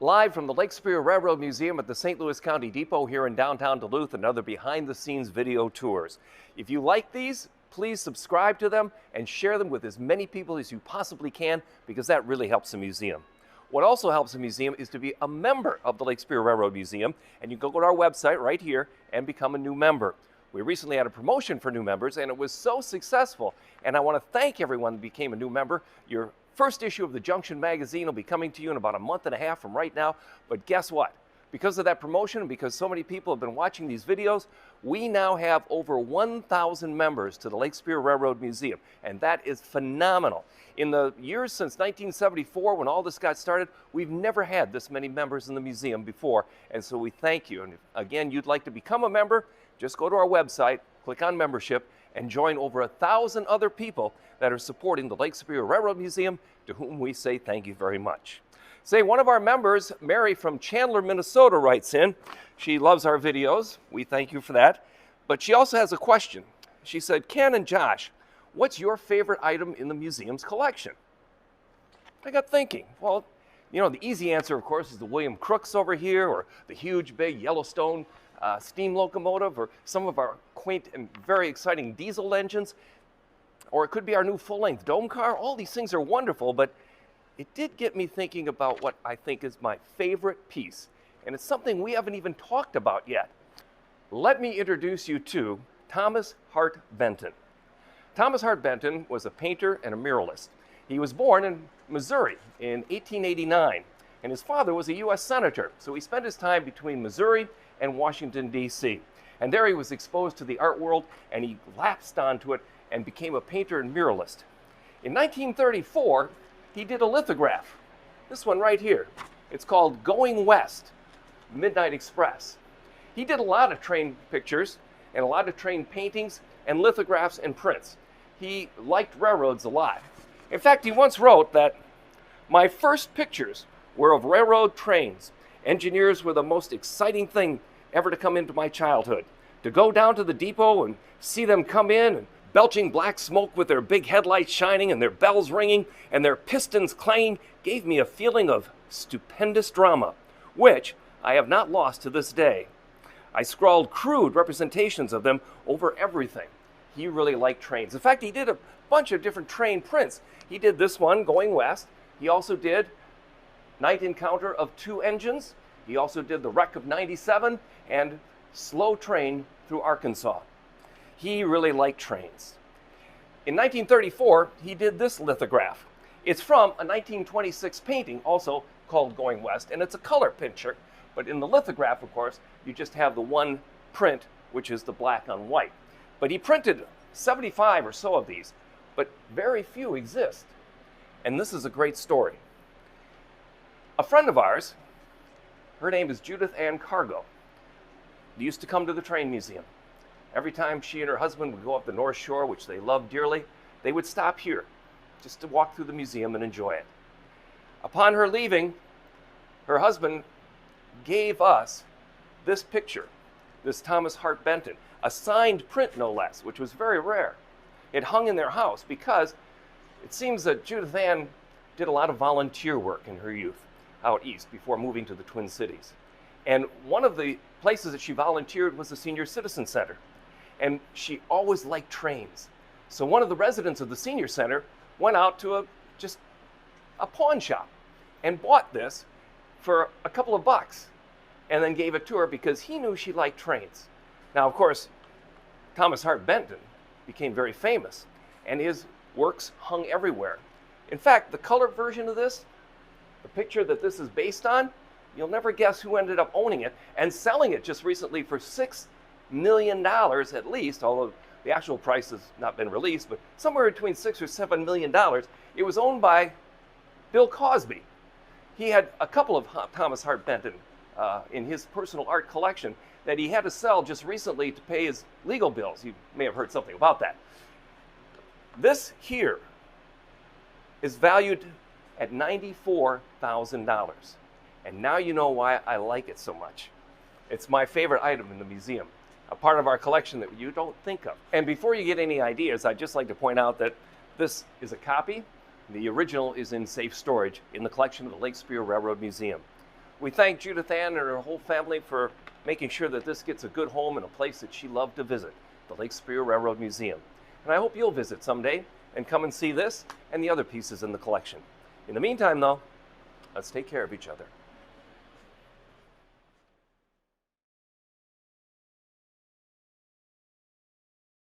Live from the Lake Superior Railroad Museum at the St. Louis County Depot here in downtown Duluth, another behind-the-scenes video tours. If you like these, please subscribe to them and share them with as many people as you possibly can, because that really helps the museum. What also helps the museum is to be a member of the Lake Superior Railroad Museum, and you can go to our website right here and become a new member. We recently had a promotion for new members, and it was so successful, and I want to thank everyone that became a new member. Your first issue of the Junction magazine will be coming to you in about a month and a half from right now, but guess what? Because of that promotion and because so many people have been watching these videos, we now have over 1,000 members to the Lake Superior Railroad Museum, and that is phenomenal. In the years since 1974, when all this got started, we've never had this many members in the museum before, and so we thank you. And if, again, you'd like to become a member, just go to our website, click on membership, and join over 1,000 other people that are supporting the Lake Superior Railroad Museum, to whom we say thank you very much. Say, one of our members, Mary from Chandler, Minnesota, writes in. She loves our videos. We thank you for that. But she also has a question. She said, Ken and Josh, what's your favorite item in the museum's collection? I got thinking, well, you know, the easy answer, of course, is the William Crooks over here, or the huge, big Yellowstone steam locomotive, or some of our quaint and very exciting diesel engines, or it could be our new full-length dome car. All these things are wonderful, but it did get me thinking about what I think is my favorite piece, and it's something we haven't even talked about yet. Let me introduce you to Thomas Hart Benton. Thomas Hart Benton was a painter and a muralist. He was born in Missouri in 1889, and his father was a U.S. Senator, so he spent his time between Missouri and Washington, D.C. And there he was exposed to the art world, and he lapsed onto it and became a painter and muralist. In 1934, he did a lithograph, this one right here. It's called Going West, Midnight Express. He did a lot of train pictures and a lot of train paintings and lithographs and prints. He liked railroads a lot. In fact, he once wrote that, "My first pictures were of railroad trains. Engineers were the most exciting thing ever to come into my childhood. To go down to the depot and see them come in and belching black smoke with their big headlights shining and their bells ringing and their pistons clanging gave me a feeling of stupendous drama, which I have not lost to this day. I scrawled crude representations of them over everything." He really liked trains. In fact, he did a bunch of different train prints. He did this one, Going West. He also did Night Encounter of Two Engines. He also did the Wreck of 97 and Slow Train through Arkansas. He really liked trains. In 1934, he did this lithograph. It's from a 1926 painting, also called Going West, and it's a color picture. But in the lithograph, of course, you just have the one print, which is the black on white. But he printed 75 or so of these, but very few exist. And this is a great story. A friend of ours, her name is Judith Ann Cargo, used to come to the train museum. Every time she and her husband would go up the North Shore, which they loved dearly, they would stop here just to walk through the museum and enjoy it. Upon her leaving, her husband gave us this picture, this Thomas Hart Benton, a signed print no less, which was very rare. It hung in their house because it seems that Judith Ann did a lot of volunteer work in her youth out east before moving to the Twin Cities. And one of the places that she volunteered was the Senior Citizen Center. And she always liked trains. So one of the residents of the Senior Center went out to just a pawn shop and bought this for a couple of bucks and then gave it to her because he knew she liked trains. Now, of course, Thomas Hart Benton became very famous, and his works hung everywhere. In fact, the color version of this, the picture that this is based on, you'll never guess who ended up owning it and selling it just recently for $6 million at least, although the actual price has not been released, but somewhere between $6 or $7 million. It was owned by Bill Cosby. He had a couple of Thomas Hart Benton in his personal art collection that he had to sell just recently to pay his legal bills. You may have heard something about that. This here is valued at $94,000. And now you know why I like it so much. It's my favorite item in the museum, a part of our collection that you don't think of. And before you get any ideas, I'd just like to point out that this is a copy. The original is in safe storage in the collection of the Lake Superior Railroad Museum. We thank Judith Ann and her whole family for making sure that this gets a good home and a place that she loved to visit, the Lake Superior Railroad Museum. And I hope you'll visit someday and come and see this and the other pieces in the collection. In the meantime, though, let's take care of each other.